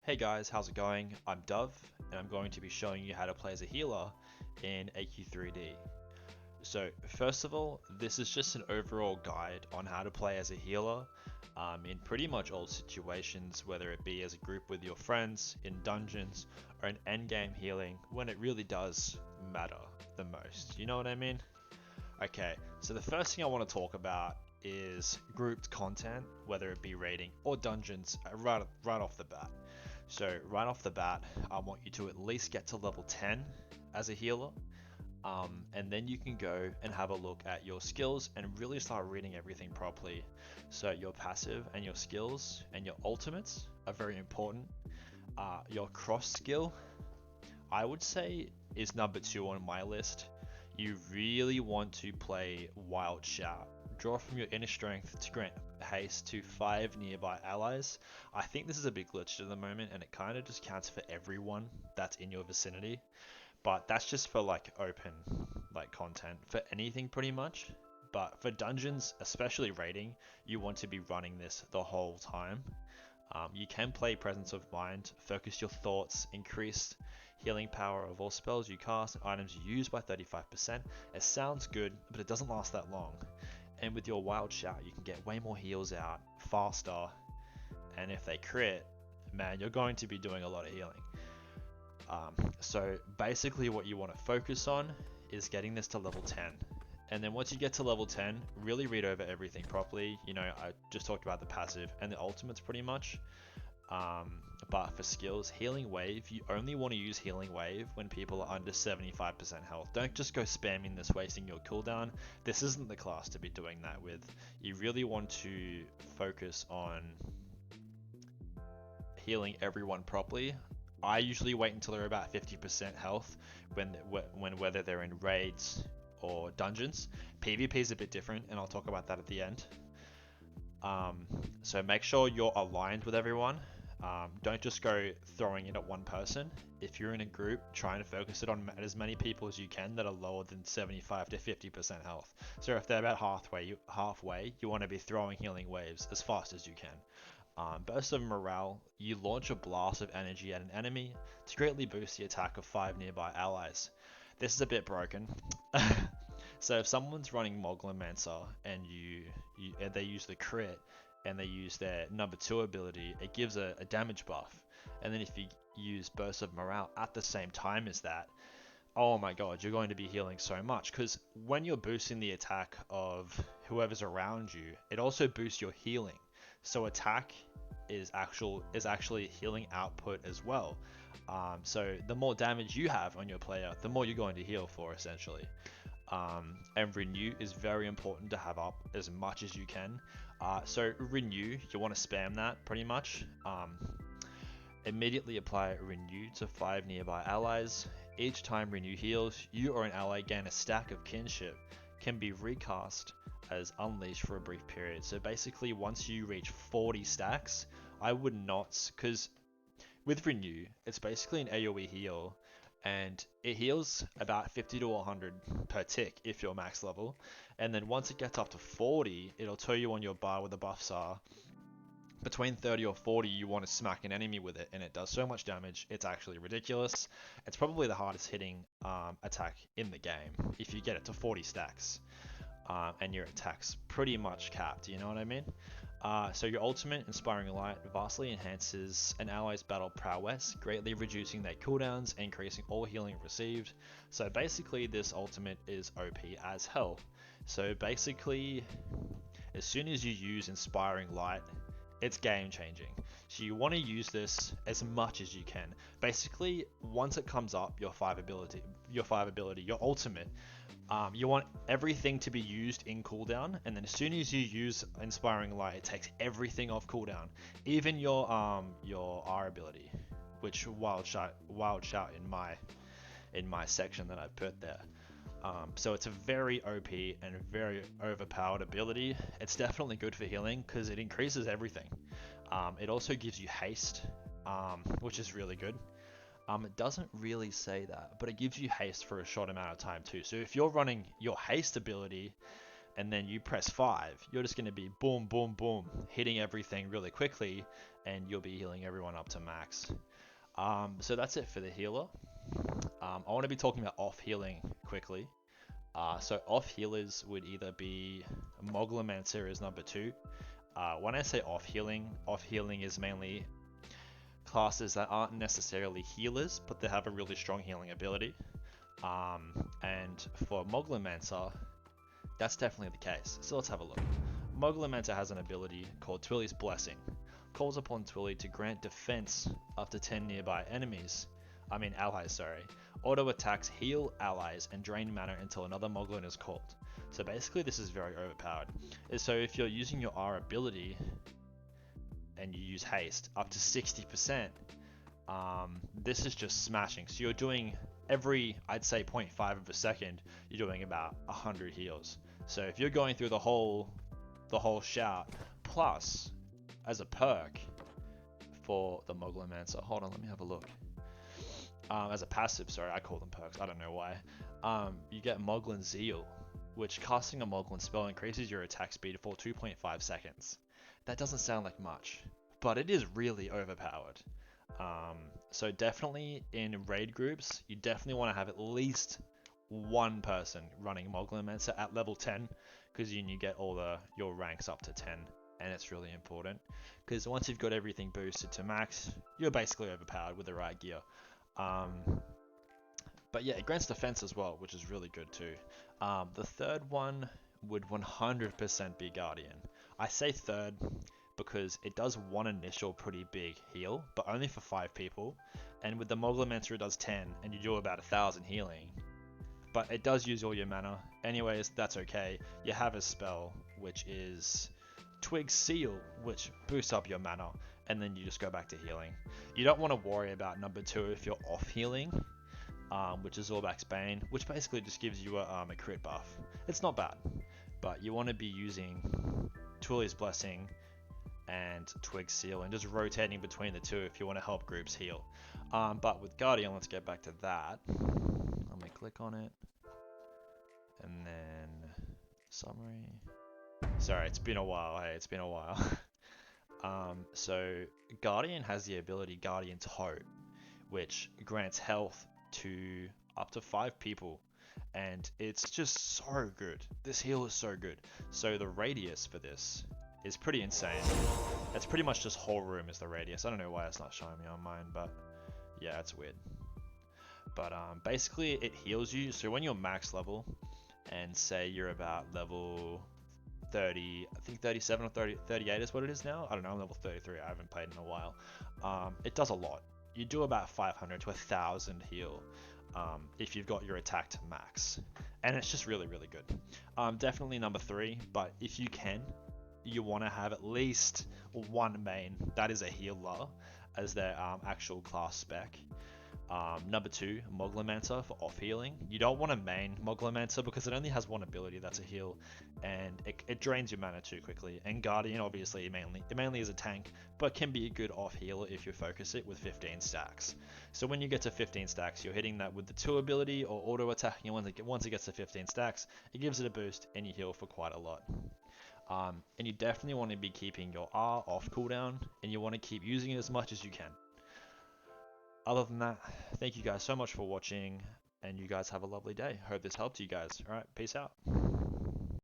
Hey guys, how's it going? I'm Dove, and I'm going to be showing you how to play as a healer in AQ3D. So first of all, this is just an overall guide on how to play as a healer in pretty much all situations, whether it be as a group with your friends, in dungeons, or in endgame healing when it really does matter the most. You know what I mean? Okay, so the first thing I want to talk about is grouped content, whether it be raiding or dungeons, right off the bat. So right off the bat, I want you to at least get to level 10 as a healer, and then you can go and have a look at your skills and really start reading everything properly. So your passive and your skills and your ultimates are very important. Your cross skill, I would say, is number 2 on my list. You really want to play Wild Shout. Draw from your inner strength to grant haste to 5 nearby allies. I think this is a big glitch at the moment, and it kind of just counts for everyone that's in your vicinity. But that's just for like open content for anything pretty much. But for dungeons, especially raiding, you want to be running this the whole time. You can play Presence of Mind, focus your thoughts, increase healing power of all spells you cast and items you use by 35%. It sounds good, but it doesn't last that long. And with your Wild Shout, you can get way more heals out faster. And if they crit, man, you're going to be doing a lot of healing. So basically what you want to focus on is getting this to level 10. And then once you get to level 10, really read over everything properly. You know, I just talked about the passive and the ultimates pretty much. But for skills, Healing Wave, you only want to use Healing Wave when people are under 75% health. Don't just go spamming this, wasting your cooldown. This isn't the class to be doing that with. You really want to focus on healing everyone properly. I usually wait until they're about 50% health when whether they're in raids or dungeons. PvP is a bit different, and I'll talk about that at the end. So make sure you're aligned with everyone. Don't just go throwing it at one person. If you're in a group, trying to focus it on as many people as you can that are lower than 75 to 50% health. So if they're about halfway, you want to be throwing healing waves as fast as you can. Burst of Morale, you launch a blast of energy at an enemy to greatly boost the attack of 5 nearby allies. This is a bit broken. So if someone's running Moglomancer and they use the crit and they use their number 2 ability, it gives a damage buff. And then if you use Burst of Morale at the same time as that, oh my god, you're going to be healing so much, because when you're boosting the attack of whoever's around you, it also boosts your healing. So attack is actually healing output as well. So the more damage you have on your player, the more you're going to heal for, essentially. And renew is very important to have up as much as you can. So renew, you want to spam that pretty much. Immediately apply renew to 5 nearby allies. Each time renew heals, you or an ally gain a stack of kinship, can be recast as unleashed for a brief period. So basically once you reach 40 stacks, I would not, because with renew, it's basically an AoE heal, and it heals about 50 to 100 per tick if you're max level. And then once it gets up to 40, it'll tell you on your bar where the buffs are. Between 30 or 40, you want to smack an enemy with it, and it does so much damage, it's actually ridiculous. It's probably the hardest hitting attack in the game if you get it to 40 stacks. And your attack's pretty much capped, you know what I mean? So your ultimate, Inspiring Light, vastly enhances an ally's battle prowess, greatly reducing their cooldowns, increasing all healing received. So basically this ultimate is OP as hell. So basically, as soon as you use Inspiring Light, it's game changing. So you want to use this as much as you can. Basically, once it comes up, your 5 ability, your ultimate, you want everything to be used in cooldown, and then as soon as you use Inspiring Light, it takes everything off cooldown, even your R ability, which Wild Shout in my section that I put there. So it's a very OP and very overpowered ability. It's definitely good for healing because it increases everything. It also gives you haste, which is really good. It doesn't really say that, but it gives you haste for a short amount of time too. So if you're running your haste ability and then you press 5, you're just going to be boom, boom, boom, hitting everything really quickly, and you'll be healing everyone up to max. So that's it for the healer. I want to be talking about off healing quickly. So off healers would either be Moglomancer is number 2. When I say off healing is mainly classes that aren't necessarily healers, but they have a really strong healing ability. And for Moglomancer, that's definitely the case. So let's have a look. Moglomancer has an ability called Twilly's Blessing. Calls upon Twilly to grant defense up to 10 nearby allies, sorry. Auto attacks heal allies and drain mana until another Moglin is called. So basically this is very overpowered. So if you're using your R ability and you use haste up to 60%, this is just smashing. So you're doing every, I'd say 0.5 of a second, you're doing about 100 heals. So if you're going through the whole shout, plus as a perk for the Moglomancer, hold on, let me have a look. As a passive, sorry, I call them perks, I don't know why. You get Moglin Zeal, which casting a Moglin spell increases your attack speed for 2.5 seconds. That doesn't sound like much, but it is really overpowered. So definitely in raid groups, you definitely want to have at least one person running Moglomancer at level 10, because you get all your ranks up to 10, and it's really important. Because once you've got everything boosted to max, you're basically overpowered with the right gear. But yeah, it grants defense as well, which is really good too. The third one would 100% be Guardian. I say third because it does one initial pretty big heal, but only for 5 people. And with the Moglomancer it does 10, and you do about 1,000 healing. But it does use all your mana. Anyways, that's okay. You have a spell, which is Twig Seal, which boosts up your mana, and then you just go back to healing. You don't want to worry about number 2 if you're off healing, which is Zorback's Bane, which basically just gives you a crit buff. It's not bad, but you want to be using Twilly's Blessing and Twig Seal and just rotating between the two if you want to help groups heal. But with Guardian, let's get back to that. Let me click on it, and then summary. Sorry, it's been a while. Hey, it's been a while. So Guardian has the ability Guardian's Hope, which grants health to up to 5 people, and it's just so good. This heal is so good. So the radius for this is pretty insane. It's pretty much just whole room is the radius. I don't know why it's not showing me on mine, but yeah, it's weird. But basically it heals you. So when you're max level, and say you're about level 30, I think 37 or 38 is what it is now. I don't know, I'm level 33, I haven't played in a while. It does a lot. You do about 500 to 1,000 heal if you've got your attack to max. And it's just really, really good. Definitely number 3, but if you can, you want to have at least one main that is a healer as their actual class spec. Number 2, Moglomancer for off healing. You don't want to main Moglomancer because it only has one ability that's a heal, and it drains your mana too quickly. And Guardian obviously mainly is a tank, but can be a good off healer if you focus it with 15 stacks. So when you get to 15 stacks, you're hitting that with the 2 ability or auto attacking. Once it gets to 15 stacks, it gives it a boost and you heal for quite a lot. And you definitely want to be keeping your R off cooldown, and you want to keep using it as much as you can. Other than that, thank you guys so much for watching, and you guys have a lovely day. Hope this helped you guys. Alright, peace out.